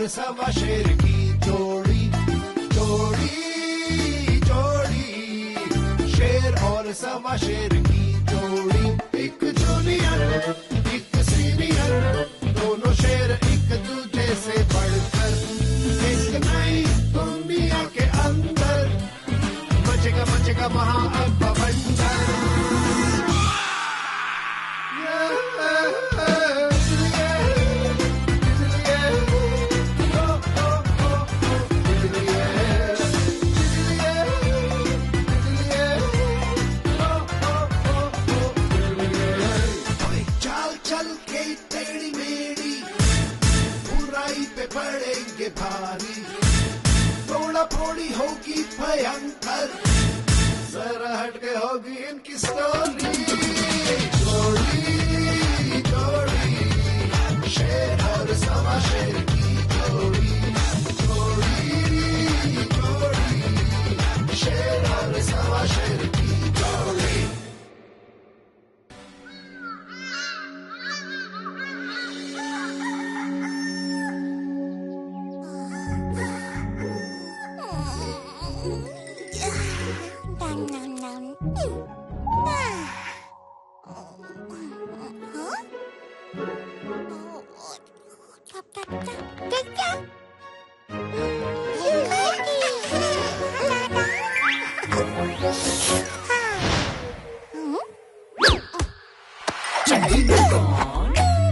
और सवा शेर की जोड़ी, जोड़ी जोड़ी, शेर और सवा शेर की जोड़ी। एक जूनियर एक सीनियर, दोनों शेर एक दूजे से बढ़कर, एक नई दुनिया के अंदर मचेगा वहाँ अब बवंडर। पड़ेंगे भारी, थोड़ा थोड़ी होगी भयंकर, जरा हटके होगी इनकी स्टोरी। जोड़ी जोड़ी, शेर और सवा शेर की जोड़ी, जोड़ी जोड़ी, शेर और सवा शेर की जोड़ी।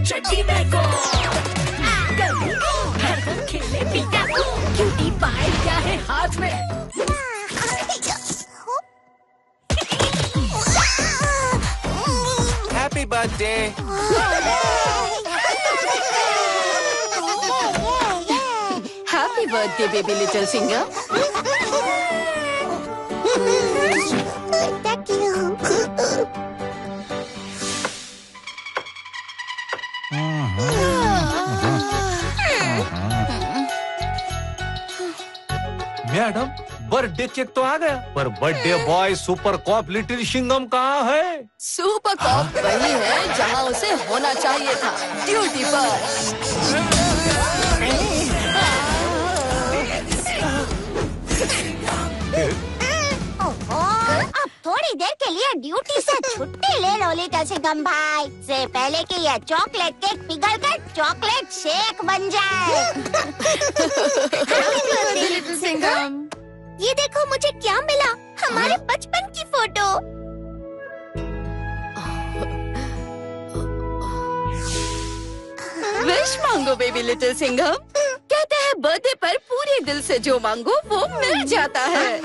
चड्डी में खेले पीटा क्यूटी पाए क्या है हाथ में। Happy birthday. Happy birthday baby little singer. Thank you. Madam birthday cake तो आ गया, पर birthday boy super cop little Singham कहाँ है? सुपर कॉप वही है जहाँ उसे होना चाहिए था, ड्यूटी पर। अब थोड़ी देर के लिए ड्यूटी से छुट्टी ले लो लिटिल सिंघम भाई, से पहले कि यह चॉकलेट केक पिघल कर चॉकलेट शेक बन जाए। लिटिल सिंघम, ये देखो मुझे क्या मिला, हमारे बचपन की फोटो। विश मांगो बेबी लिटिल सिंघम। कहते हैं बर्थडे पर पूरे दिल से जो मांगो वो मिल जाता है।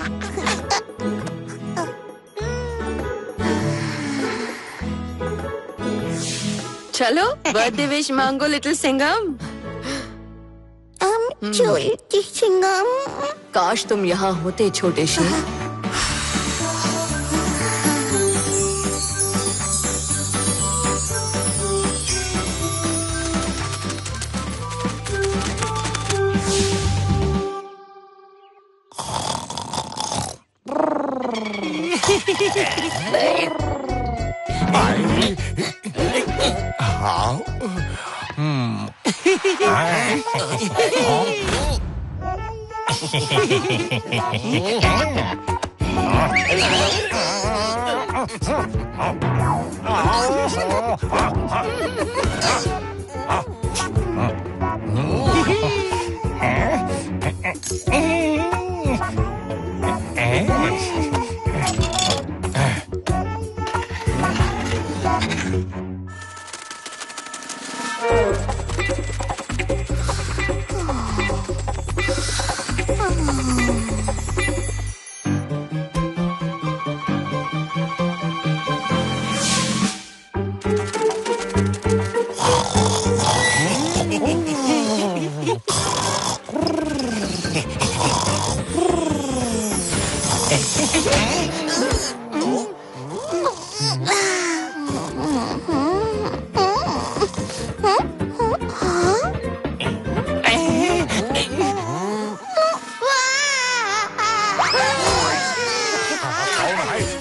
चलो बर्थडे विश मांगो लिटिल सिंघम। छोटी सिंघम, काश तुम यहाँ होते छोटे शेर।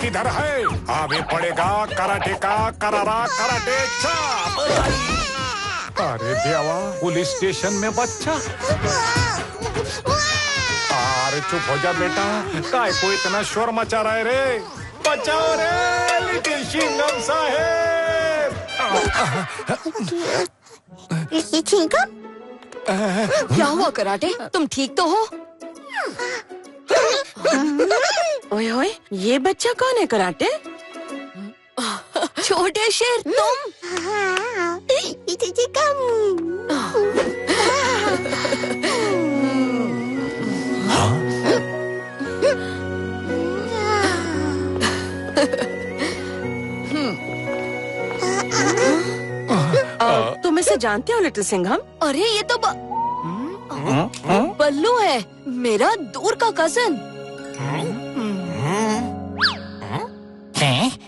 किधर है? अभी पड़ेगा कराटे का करारा कराटे चाप। अरे देवा, पुलिस स्टेशन में बच्चा। अरे चुप हो जा बेटा, काय को इतना शोर मचा रहा है रे? बचाओ रे लिटिल सिंघम साहेब। चिंगम, क्या हुआ कराटे? तुम ठीक तो हो? ओए ओए, ये बच्चा कौन है कराटे? छोटे शेर तुम? चिंगम। तुम इसे जानते हो लिटिल सिंघम? अरे ये तो बल्लू है, मेरा दूर का कजन।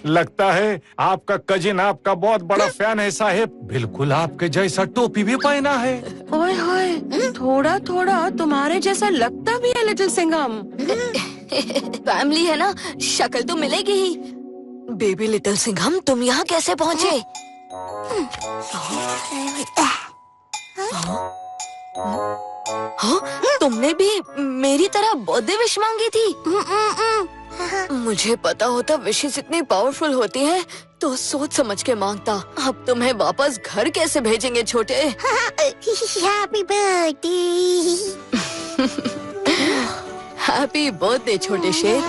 लगता है आपका कजिन आपका बहुत बड़ा फैन है साहेब। बिल्कुल आपके जैसा टोपी भी पहना है। ओए होए, थोड़ा थोड़ा तुम्हारे जैसा लगता भी है लिटिल सिंघम। फैमिली है ना, शक्ल तो मिलेगी ही। बेबी लिटिल सिंघम, तुम यहाँ कैसे पहुँचे? हाँ, तुमने भी मेरी तरह बर्थडे विश मांगी थी? मुझे पता होता विशेस इतनी पावरफुल होती हैं, तो सोच समझ के मांगता। अब तुम्हें वापस घर कैसे भेजेंगे छोटे? Happy birthday. हैप्पी बर्थडे छोटे शेर।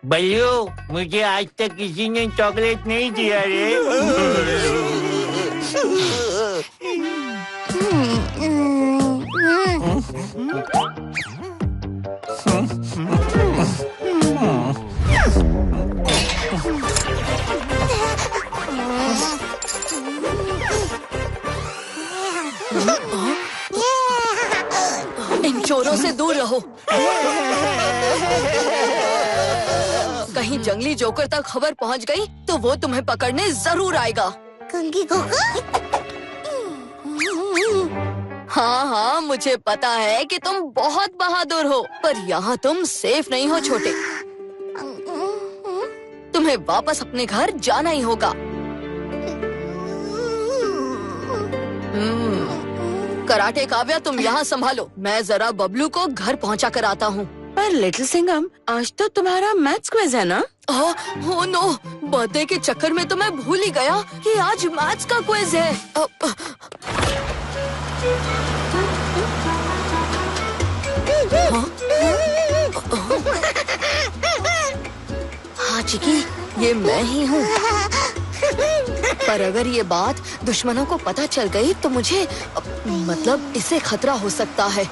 बल्लू, मुझे आज तक किसी ने चॉकलेट नहीं दिया रे। इन चोरों से दूर रहो। कहीं जंगली जोकर तक खबर पहुंच गई तो वो तुम्हें पकड़ने जरूर आएगा। कंगी हाँ हाँ, मुझे पता है कि तुम बहुत बहादुर हो, पर यहाँ तुम सेफ नहीं हो छोटे। तुम्हें वापस अपने घर जाना ही होगा। कराटे काव्या, तुम यहाँ संभालो, मैं जरा बबलू को घर पहुँचा कर आता हूँ। पर लिटिल सिंघम, आज तो तुम्हारा मैथ्स क्विज है ना? ओह नो, बर्थडे के चक्कर में तो मैं भूल ही गया कि आज मैथ्स का क्विज है। हाँ चिकी, ये मैं ही हूँ। पर अगर ये बात दुश्मनों को पता चल गई तो मुझे मतलब इससे खतरा हो सकता है।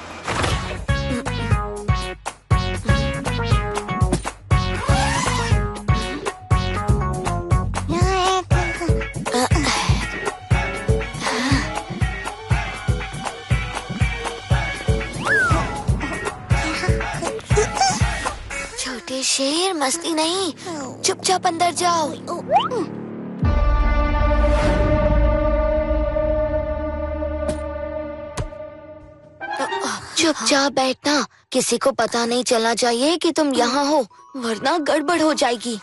छोटे शेर, मस्ती नहीं, चुपचाप अंदर जाओ। चुपचाप बैठना, किसी को पता नहीं चलना चाहिए कि तुम यहाँ हो, वरना गड़बड़ हो जाएगी।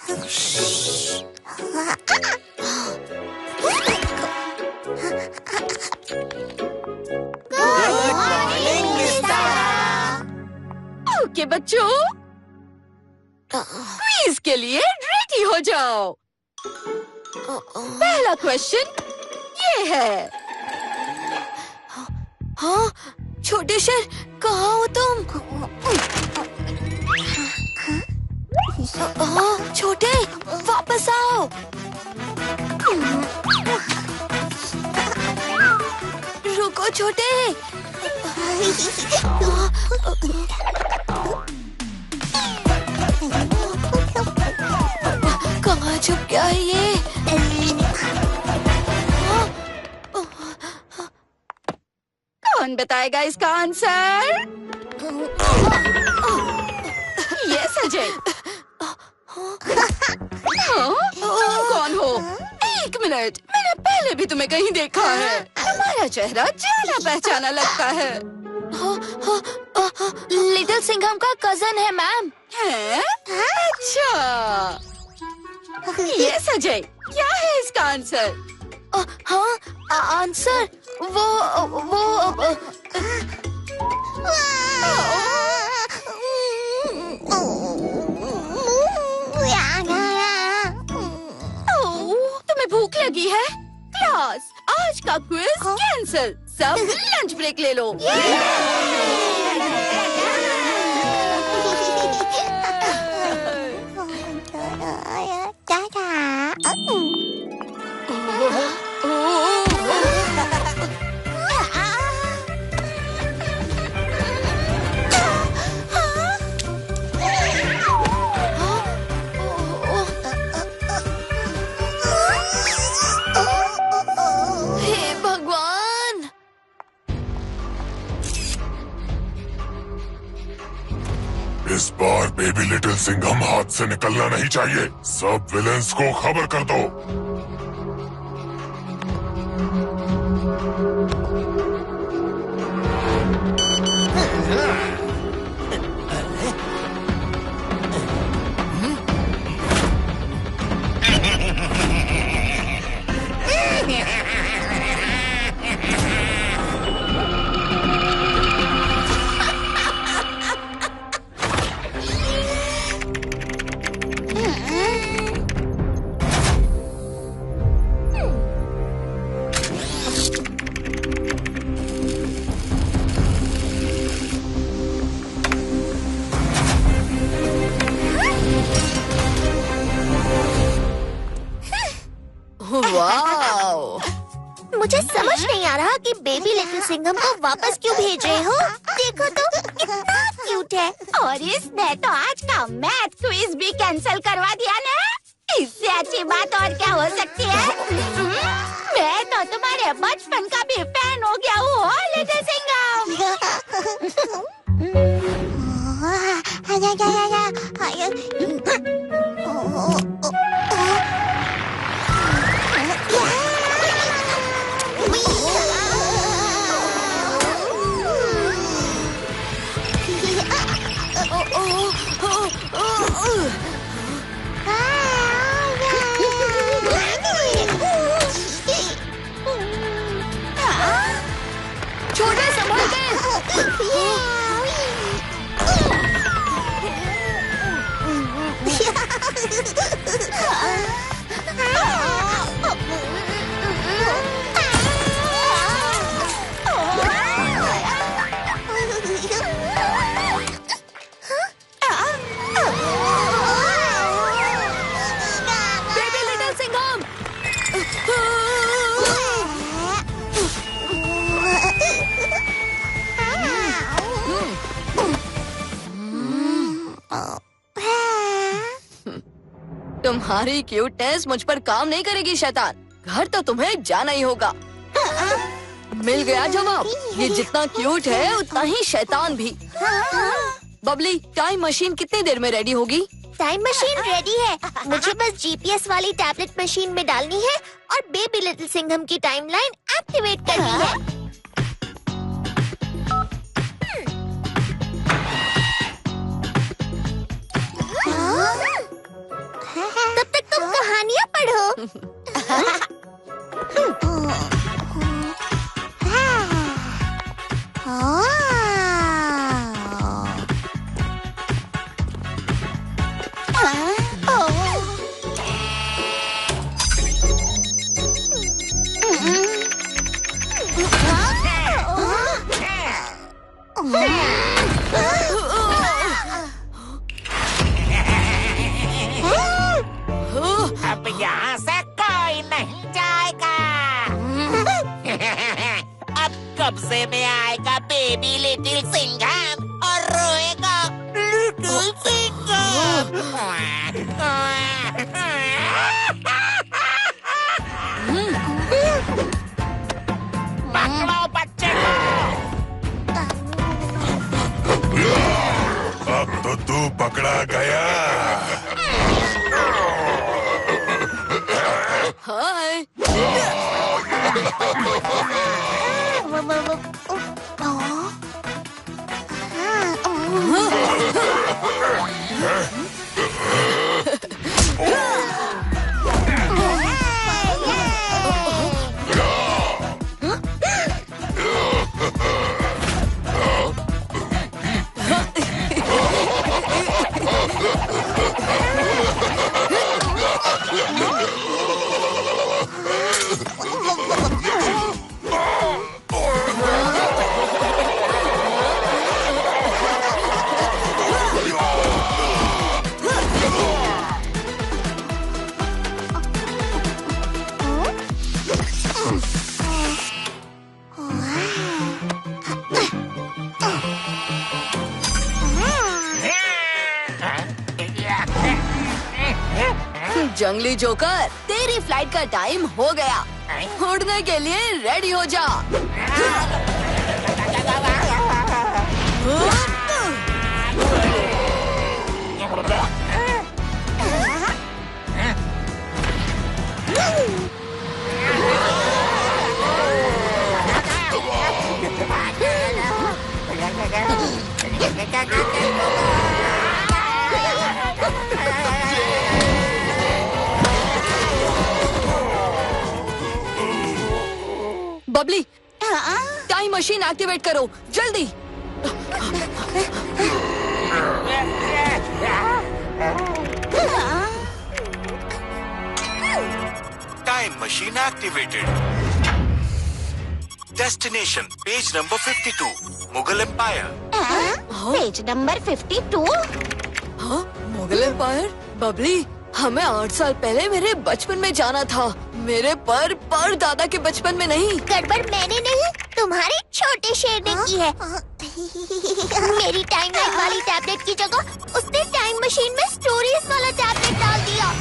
ओके बच्चों, क्विज के लिए रेडी हो जाओ। पहला क्वेश्चन ये है। हाँ, छोटे शेर, कहाँ हो तुम? छोटे, वापस आओ। रुको छोटे। कहाँ छुप गया है ये? कौन बताएगा इसका आंसर? यस अजय। तुम कौन हो? एक मिनट, मैंने पहले भी तुम्हें कहीं देखा है। तुम्हारा चेहरा जाना पहचाना लगता है। लिटिल सिंघम का कजन है मैम। हैं? अच्छा। यस अजय, क्या है इसका आंसर? हाँ, आंसर वो तुम्हें भूख लगी है? क्लास, आज का क्विज कैंसिल। सब लंच ब्रेक ले लो। हे भगवान! इस बार बेबी लिटिल सिंघम हाथ से निकलना नहीं चाहिए। सब विलेंस को खबर कर दो। वाओ! मुझे समझ नहीं आ रहा कि बेबी लिटिल सिंघम को वापस क्यों भेज रहे हो। देखो तो कितना क्यूट है। और इसने तो आज का मैथ क्विज भी कैंसिल करवा दिया ना। इससे अच्छी बात और क्या हो सकती है? मैं तो तुम्हारे बचपन का भी फैन हो गया हूँ लिटिल छोटे संभल के। Baby little Singham! तुम्हारी क्यूटनेस मुझ पर काम नहीं करेगी शैतान। घर तो तुम्हें जाना ही होगा। मिल गया जवाब। ये जितना क्यूट है उतना ही शैतान भी। बबली, टाइम मशीन कितनी देर में रेडी होगी? टाइम मशीन रेडी है। मुझे बस जीपीएस वाली टैबलेट मशीन में डालनी है और बेबी लिटिल सिंघम की टाइमलाइन एक्टिवेट करनी है। तब तक तुम कहानियाँ पढ़ो। अब यहाँ से कोई नहीं जाएगा। अब कब्जे में आएगा बेबी लिटिल सिंघम और रोएगा लिटिल सिंघम। पकड़ो बच्चे को। पकड़ा गया। हाय। जंगली जोकर, तेरी फ्लाइट का टाइम हो गया। उड़ने के लिए रेडी हो जा। बबली, टाइम मशीन एक्टिवेट करो जल्दी। Time machine activated. Destination page number 52 Mughal empire. Page number 52। हाँ, मुगल एम्पायर। बबली, हमें 8 साल पहले मेरे बचपन में जाना था, मेरे पर दादा के बचपन में नहीं। गड़बड़ मैंने नहीं, तुम्हारे छोटे शेर ने की है। मेरी टाइमलाइन वाली टैबलेट की जगह उसने टाइम मशीन में स्टोरीज वाला टैबलेट डाल दिया।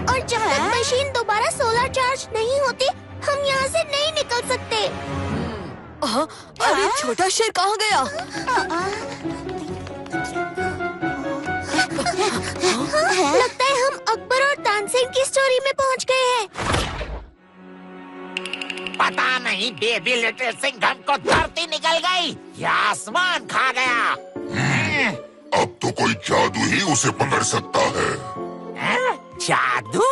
और जब तक मशीन दोबारा सोलर चार्ज नहीं होती, हम यहाँ से नहीं निकल सकते। अरे छोटा शेर कहाँ गया? लगता है हम अकबर और तानसेन की स्टोरी में पहुँच गए हैं। पता नहीं बेबी लिटिल सिंघम को धरती निकल गई या आसमान खा गया। अब तो कोई जादू ही उसे पकड़ सकता है। जादू?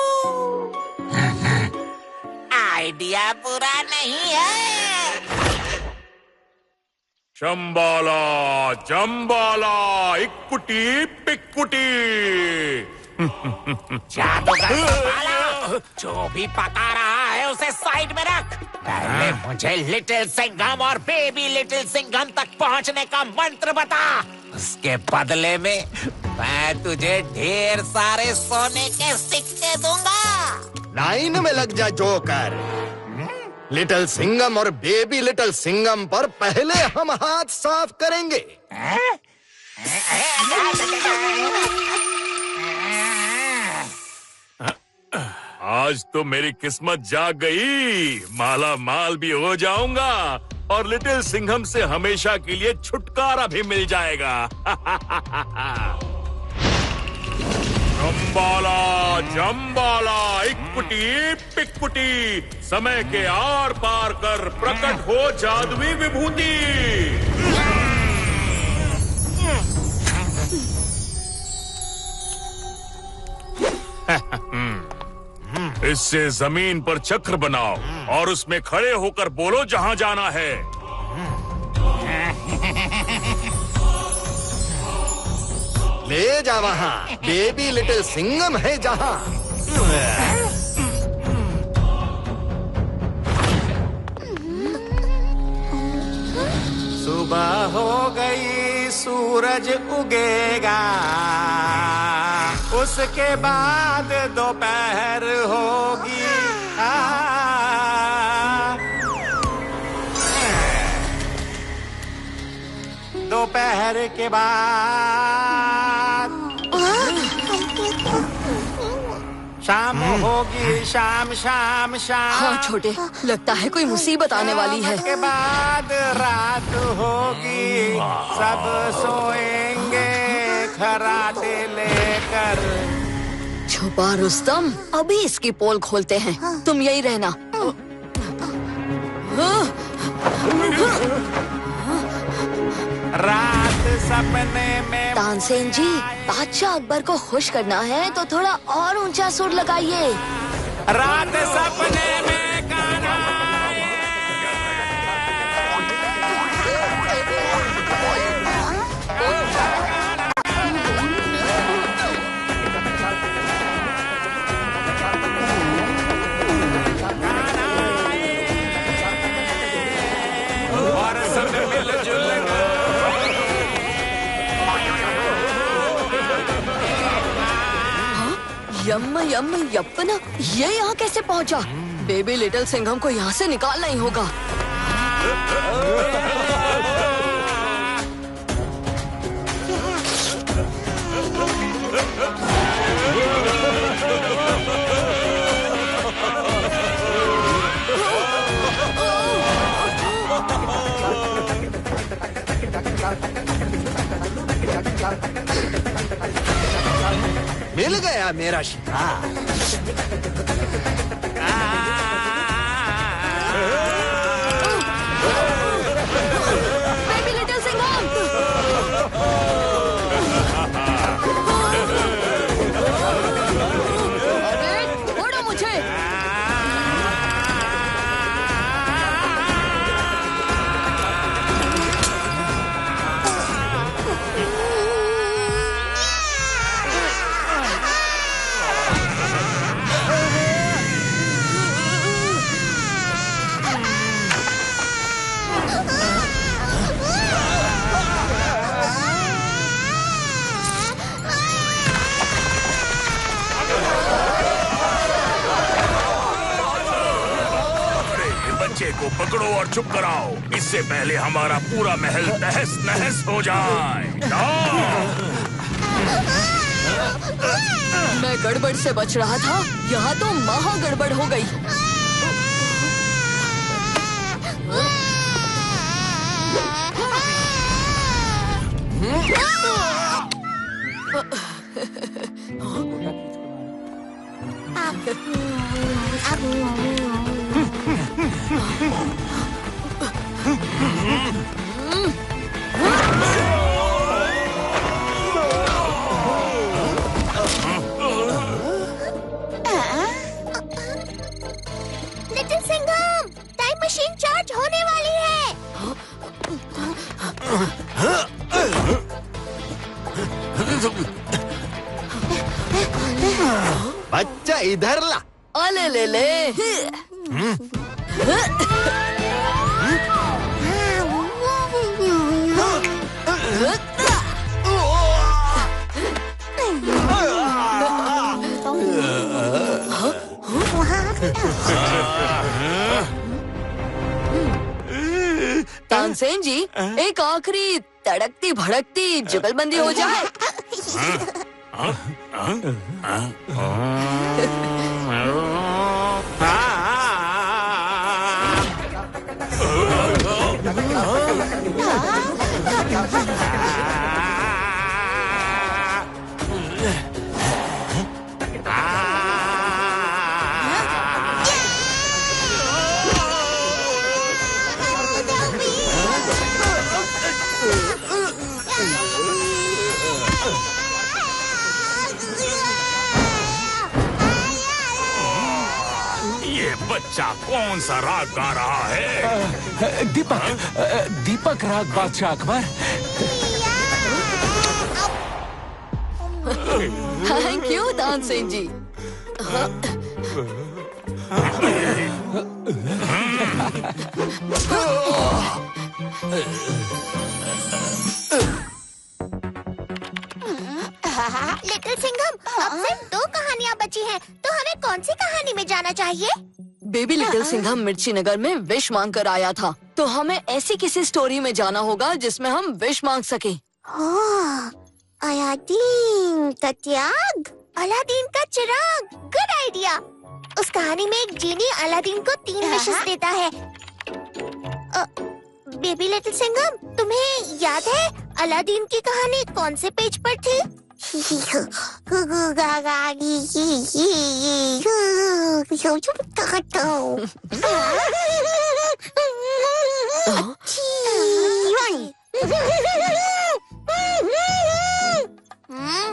आइडिया बुरा नहीं है। शंबाला जंबाला इक्कुटी पिक्कुटी। जादूगर संभाला, जो भी पका रहा है उसे साइड में रख। पहले मुझे लिटिल सिंघम और बेबी लिटिल सिंघम तक पहुंचने का मंत्र बता। उसके बदले में मैं तुझे ढेर सारे सोने के सिक्के दूंगा। लाइन में लग जा जोकर। लिटिल सिंघम और बेबी लिटिल सिंघम पर पहले हम हाथ साफ करेंगे। आज तो मेरी किस्मत जाग गई, माला माल भी हो जाऊंगा और लिटिल सिंघम से हमेशा के लिए छुटकारा भी मिल जाएगा। जंबाला जंबाला इक्कुटी पिक्कुटी, समय के आर पार कर प्रकट हो जादुई विभूति। इससे जमीन पर चक्र बनाओ और उसमें खड़े होकर बोलो जहां जाना है। ले जा वहाँ, बेबी लिटिल सिंघम है जहाँ। सुबह हो गई, सूरज सूरज उगेगा, उसके बाद दोपहर होगी। दोपहर के बाद शाम होगी, शाम शाम शाम। हाँ छोटे, लगता है कोई मुसीबत आने वाली है। के बाद रात होगी, सब सोएंगे खराटे लेकर। छुपा रुस्तम, अभी इसकी पोल खोलते हैं। तुम यही रहना। रात सपने में तानसेन जी, बादशाह अकबर को खुश करना है तो थोड़ा और ऊंचा सुर लगाइए। रात सपने में कान्हा आए। और सब मिलजुल यम यम यप्पना, ये यहाँ कैसे पहुँचा? बेबी लिटिल सिंघम को यहाँ से निकालना ही होगा। मिल गया मेरा शिकार। Baby little Singham! अरे छोड़ो मुझे। बच्चे को पकड़ो और चुप कराओ, इससे पहले हमारा पूरा महल तहस नहस हो जाए। मैं गड़बड़ से बच रहा था, यहाँ तो महा गड़बड़ हो गई। Little Singham, time machine charge होने वाली है। बच्चा इधर ला। अले ले ले। तानसेन जी, एक आखिरी तड़कती भड़कती जुगलबंदी हो जाए। बच्चा कौन सा राग गा रहा है? दीपक राग बादशाह अकबर। थैंक यू तानसेन जी। जाना चाहिए? बेबी लिटिल सिंघम मिर्ची नगर में विश मांग कर आया था, तो हमें ऐसी किसी स्टोरी में जाना होगा जिसमें हम विश मांग सके। अलादीन का त्याग, अलादीन का चिराग, गुड आइडिया। उस कहानी में एक जीनी अलादीन को 3 विशेस देता है। बेबी लिटिल सिंघम, तुम्हें याद है अलादीन की कहानी कौन से पेज पर थी?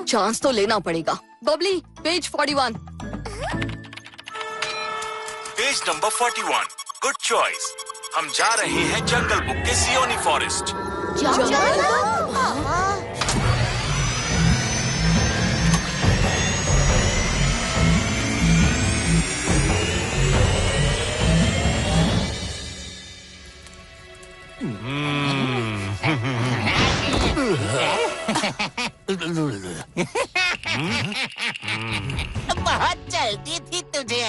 चांस तो लेना पड़ेगा। Babli, page 41। Page number 41। Good choice. हम जा रहे हैं जंगल बुक के सियोनी फॉरेस्ट। बहुत जल्दी थी तुझे,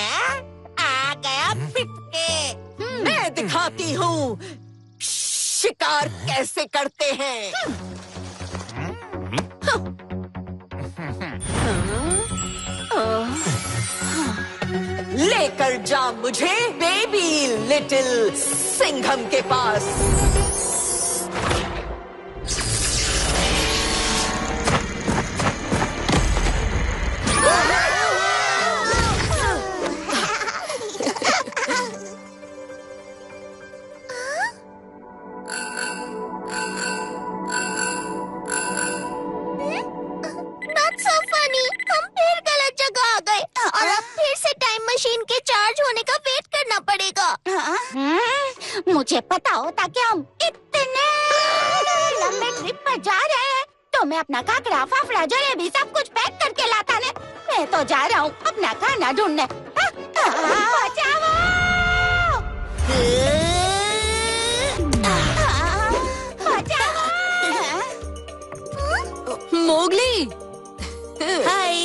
आ गया पिटके। मैं दिखाती हूँ शिकार कैसे करते हैं। लेकर जा मुझे बेबी लिटिल सिंघम के पास। मुझे पता होता कि हम इतने लंबे ट्रिप पर जा रहे हैं तो मैं अपना काकड़ा, फाफड़ा, जलेबी सब कुछ पैक करके लाता ने। मैं तो जा रहा हूँ अपना खाना ढूंढने। बचाओ! मोगली। हाय।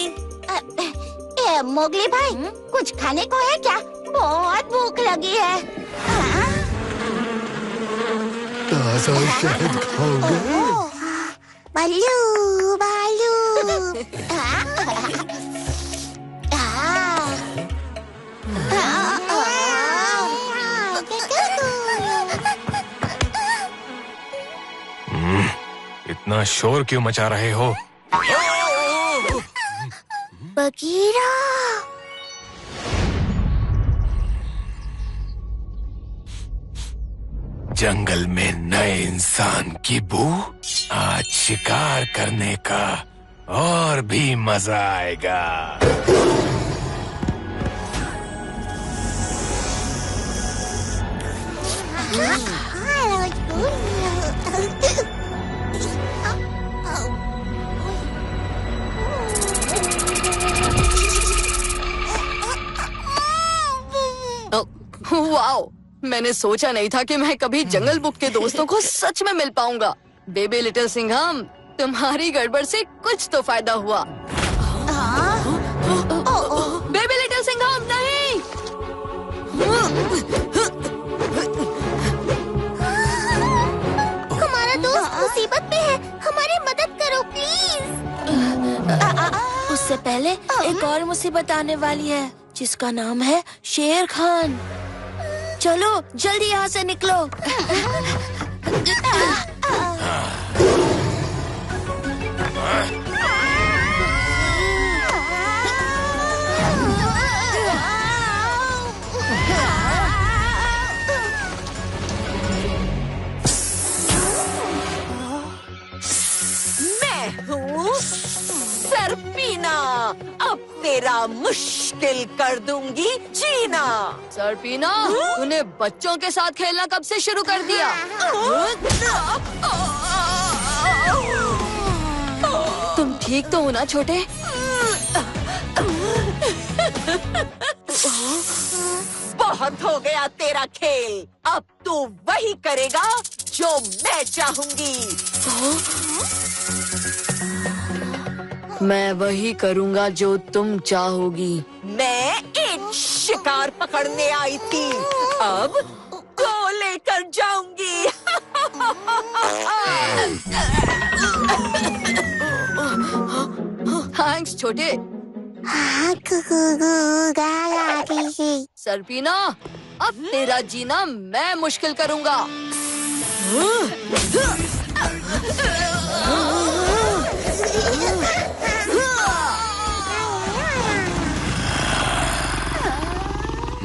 मोगली भाई, कुछ खाने को है क्या? बहुत भूख लगी है। ताज़ा शहद खाओगे? बालू बालू। इतना शोर क्यों मचा रहे हो? बगीरा। जंगल में नए इंसान की बू। आज शिकार करने का और भी मजा आएगा। वाओ, मैंने सोचा नहीं था कि मैं कभी जंगल बुक के दोस्तों को सच में मिल पाऊंगा। बेबी लिटिल सिंघम, तुम्हारी गड़बड़ से कुछ तो फायदा हुआ। बेबी लिटिल सिंघम, नहीं। हमारा दोस्त मुसीबत में है, हमारी मदद करो प्लीज। उससे पहले एक और मुसीबत आने वाली है जिसका नाम है शेर खान। चलो जल्दी यहाँ से निकलो। मैं हूँ सरपीना, अब तेरा मुश्किल कर दूंगी जीना। सरपीना, तूने बच्चों के साथ खेलना कब से शुरू कर दिया? तुम ठीक तो हो ना छोटे? बहुत हो गया तेरा खेल, अब तू वही करेगा जो मैं चाहूंगी। मैं वही करूँगा जो तुम चाहोगी। मैं इन शिकार पकड़ने आई थी, अब तो लेकर जाऊंगी। थैंक्स छोटे। सरपीना, अब तेरा जीना मैं मुश्किल करूंगा।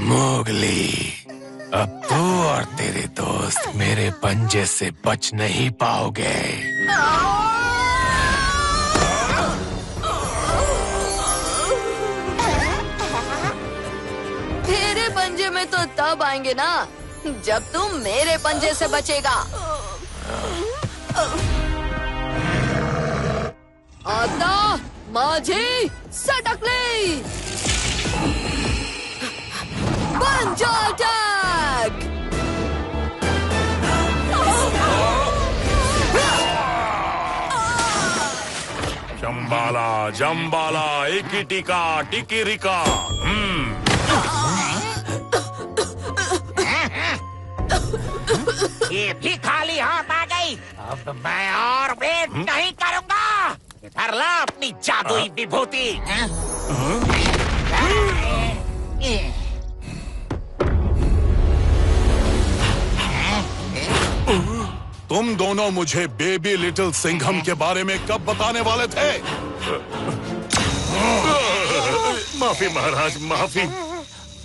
मोगली, अब तू और तेरे दोस्त मेरे पंजे से बच नहीं पाओगे। तेरे पंजे में तो तब आएंगे ना जब तुम मेरे पंजे से बचेगा। आता माझी सटकली, पंजा अटैक। जम्बाला जम्बाला, इकी टिका टिकी रिका। ये भी खाली हाथ आ गई। अब मैं और वेट नहीं करूंगा। इधर ला अपनी जादुई विभूति। तुम दोनों मुझे बेबी लिटिल सिंघम के बारे में कब बताने वाले थे? माफी महाराज, माफी।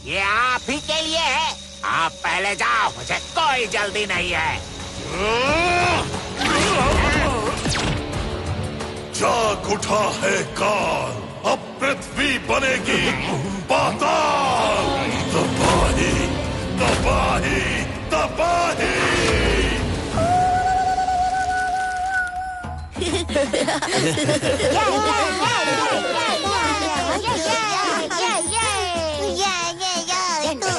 ये आप ही के लिए है। आप पहले जाओ, मुझे कोई जल्दी नहीं है। जाग उठा है काल, अब पृथ्वी बनेगी पाताल। तबाही तबाही तबाही।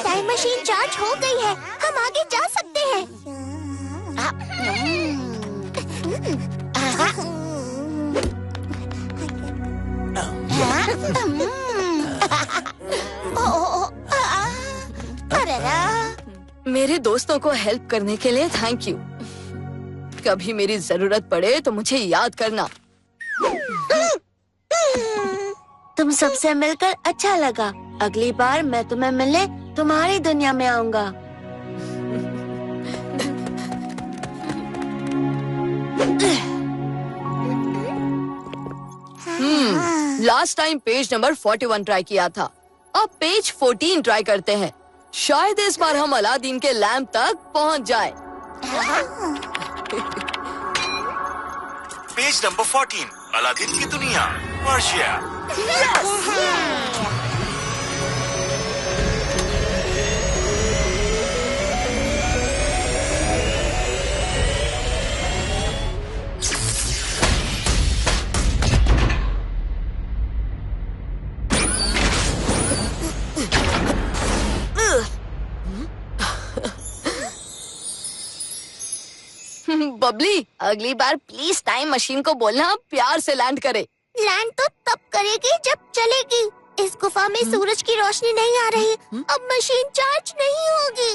टाइम मशीन चार्ज हो गई है, हम आगे जा सकते हैं। मेरे दोस्तों को हेल्प करने के लिए थैंक यू। कभी मेरी जरूरत पड़े तो मुझे याद करना। तुम सबसे मिलकर अच्छा लगा। अगली बार मैं तुम्हें मिलने तुम्हारी दुनिया में आऊंगा। Last time page number 41 try किया था, अब पेज 14 ट्राई करते हैं। शायद इस बार हम अलादीन के लैंप तक पहुंच जाए। पेज नंबर 14, अलादीन की दुनिया, पर्शिया। बबली, अगली बार प्लीज टाइम मशीन को बोलना प्यार से लैंड करे। लैंड तो तब करेगी जब चलेगी। इस गुफा में सूरज की रोशनी नहीं आ रही, अब मशीन चार्ज नहीं होगी।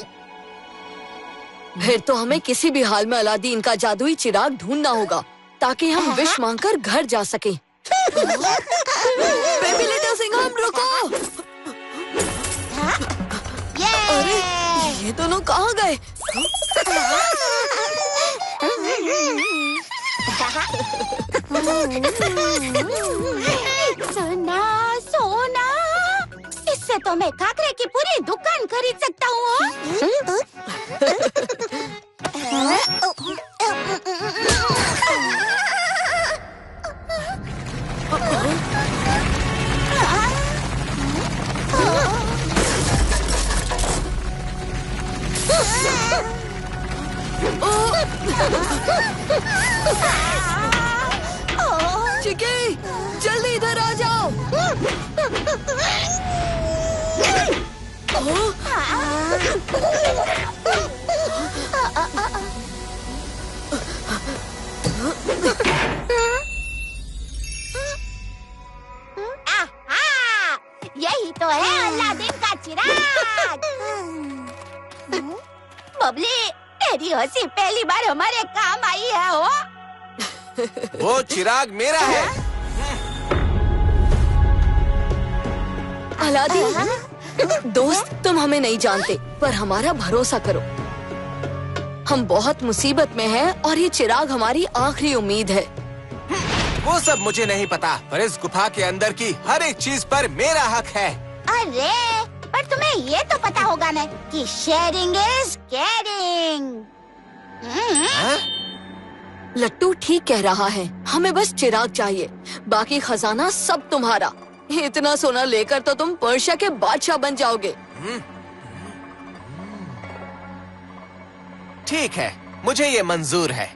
फिर तो हमें किसी भी हाल में अलादीन का जादुई चिराग ढूंढना होगा ताकि हम विश मांगकर घर जा सकें। बेबी लिटिल सिंघम, रुको। अरे ये दोनों कहाँ गए? सोना सोना, इससे तो मैं काकरे की पूरी दुकान खरीद सकता हूँ। चिकी, जल्दी इधर आ जाओ। यही तो है अलादीन का चिराग। चिराग। बबली, तेरी हंसी पहली बार हमारे काम आई है हो। वो चिराग मेरा है। अलादीन, दोस्त तुम हमें नहीं जानते पर हमारा भरोसा करो। हम बहुत मुसीबत में हैं और ये चिराग हमारी आखिरी उम्मीद है। वो सब मुझे नहीं पता, पर इस गुफा के अंदर की हर एक चीज पर मेरा हक है। अरे, पर तुम्हें ये तो पता होगा ना कि शेयरिंग इज केयरिंग। लट्टू ठीक कह रहा है, हमें बस चिराग चाहिए, बाकी खजाना सब तुम्हारा। इतना सोना लेकर तो तुम पर्शिया के बादशाह बन जाओगे। ठीक है, मुझे ये मंजूर है।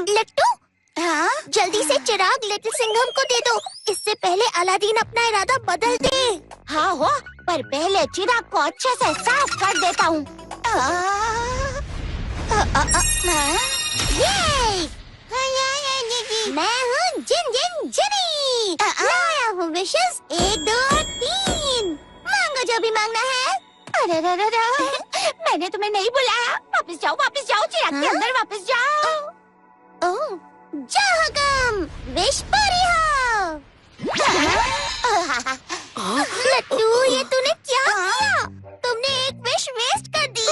लट्टू, हाँ, जल्दी से चिराग लिटिल सिंघम को दे दो, इससे पहले अलादीन अपना इरादा बदल दे। हाँ हो, पर पहले चिराग को अच्छे से साफ कर देता हूँ। मैं हूँ जिन जिन जिनी, लाया हूँ विशेष 1 2 3, मांगो जो भी मांगना है। अरे मैंने तुम्हें नहीं बुलाया, वापस जाओ चिराग के अंदर वापस जाओ। ओह, जा हुकम, विश पूरी हो। लट्टू, ये तूने क्या किया? तुमने एक विश वेस्ट कर दी।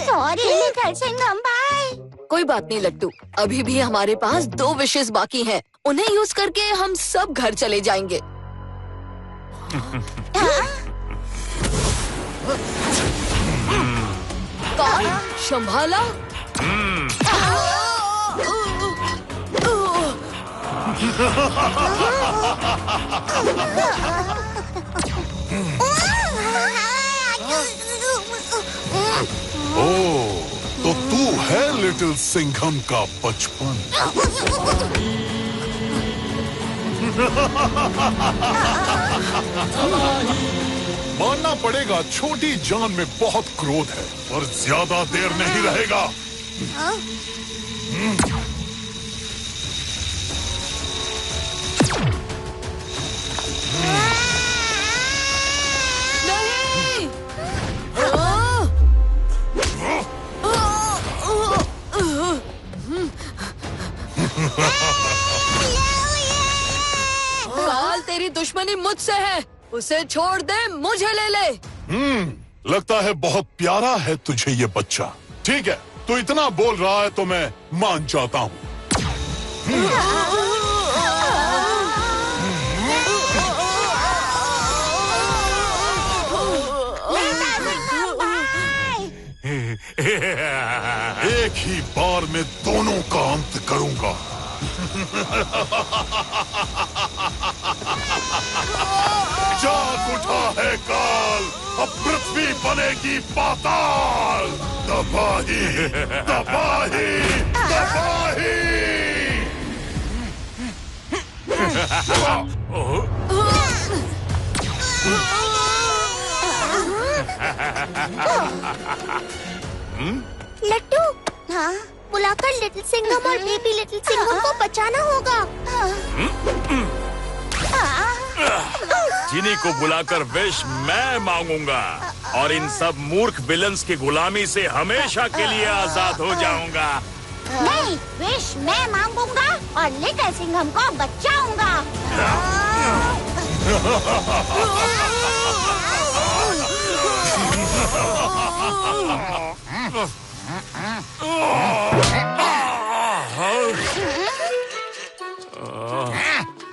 सॉरी लिटिल सिंघम भाई। कोई बात नहीं लट्टू, अभी भी हमारे पास 2 विशेस बाकी हैं। उन्हें यूज करके हम सब घर चले जाएंगे। कौन संभाला? ओह, तो तू है लिटिल सिंघम का बचपन। मानना पड़ेगा, छोटी जान में बहुत क्रोध है, पर ज्यादा देर नहीं रहेगा। नहीं! काल, तेरी दुश्मनी मुझसे है, उसे छोड़ दे, मुझे ले ले। लगता है बहुत प्यारा है तुझे ये बच्चा। ठीक है, तू इतना बोल रहा है तो मैं मान जाता हूँ। एक ही बार में दोनों का अंत करूंगा। जाग उठा है काल, अब पृथ्वी बनेगी पाताल। तबाही, तबाही, तबाही। लट्टू, हाँ, बुलाकर लिटिल सिंघम और बेबी लिटिल सिंघम को बचाना होगा। जिनी को बुलाकर विश मैं मांगूंगा और इन सब मूर्ख विलन्स की गुलामी से हमेशा के लिए आजाद हो जाऊंगा। नहीं, विश मैं मांगूंगा और लिटिल सिंघम को बचाऊंगा।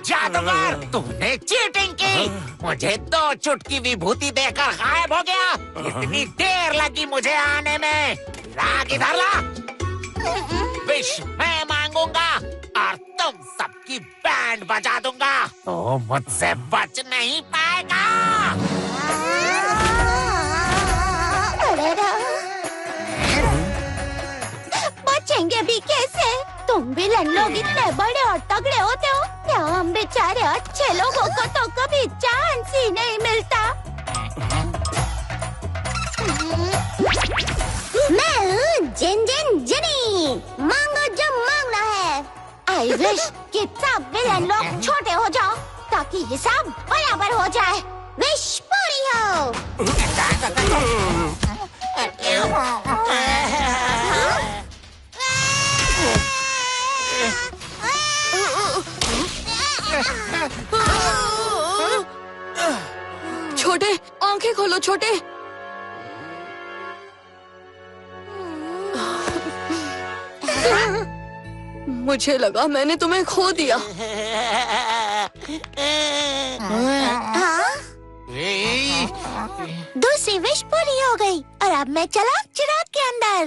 जादूगर, तूने चीटिंग की। मुझे 2 चुटकी विभूति देकर गायब हो गया। इतनी देर लगी मुझे आने में। लाग इधर ला। विश मैं मांगूंगा और तुम सबकी बैंड बजा दूंगा, तो मुझसे बच नहीं पाएगा। बचेंगे भी कैसे? तुम विलन लोग इतने बड़े और तगड़े होते हो, क्या हम बेचारे अच्छे लोगों को तो कभी चांस ही नहीं मिलता। मैं हूँ जिन जिन जिनी, मांगो जो मांगना है। आई विश कि सब विलन लोग छोटे हो जाओ ताकि हिसाब बराबर हो जाए। विश पूरी हो। छोटे, आंखें खोलो छोटे। मुझे लगा मैंने तुम्हें खो दिया। दूसरी विश पूरी हो गई और अब मैं चला चिराग के अंदर।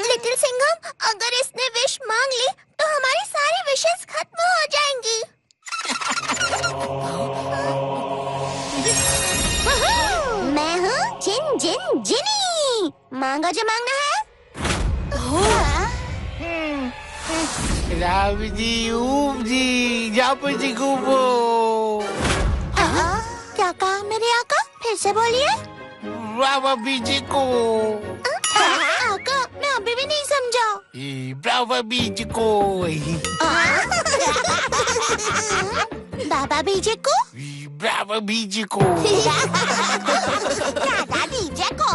लिटिल सिंघम, अगर इसने विश मांग ली तो हमारी सारी विशेस खत्म हो जाएंगी। मैं हूँ जिन जिन जिनी। मांगो जो मांगना है। क्या कहा मेरे आका? फिर से बोलिए। ब्रावा बीजी को। आका, मैं अभी भी नहीं समझा। ब्रावा बीजी को। बाबा बीजे को। ब्रावा बीजी को। दादा बीजे को।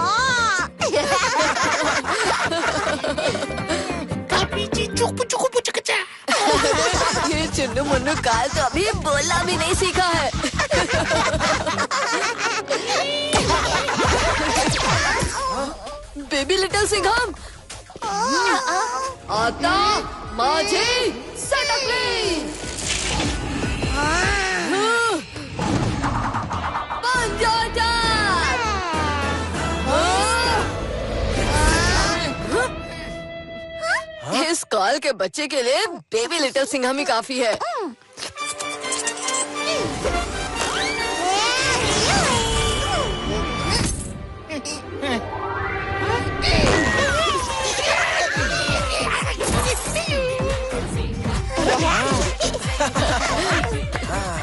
ये चुन्नू मुन्नू काल तो अभी बोलना भी नहीं सीखा है। बेबी लिटिल सिंघम, आता माझी सटकली। बन जा। इस काल के बच्चे के लिए बेबी लिटिल सिंघम ही काफी है।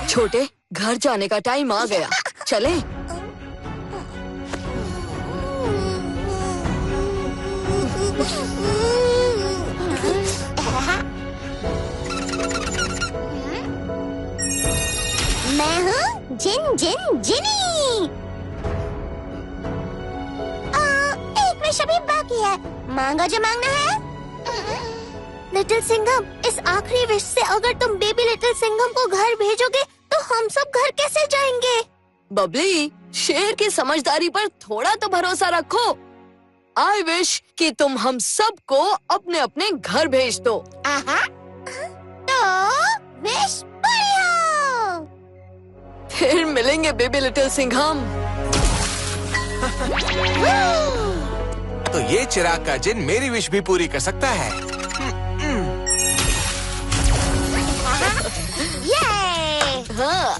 छोटे, घर जाने का टाइम आ गया, चलें? मैं हूँ जिन जिन जिनी। एक विश अभी बाकी है। मांगो जो मांगना है। लिटिल सिंघम, इस आखिरी विश से अगर तुम बेबी लिटिल सिंघम को घर भेजोगे तो हम सब घर कैसे जाएंगे? बबली, शेर की समझदारी पर थोड़ा तो भरोसा रखो। आई विश कि तुम हम सबको अपने अपने घर भेज दो। तो विश पूरी हो। फिर मिलेंगे बेबी लिटिल सिंघम। तो ये चिराग का जिन मेरी विश भी पूरी कर सकता है। ये! हाँ।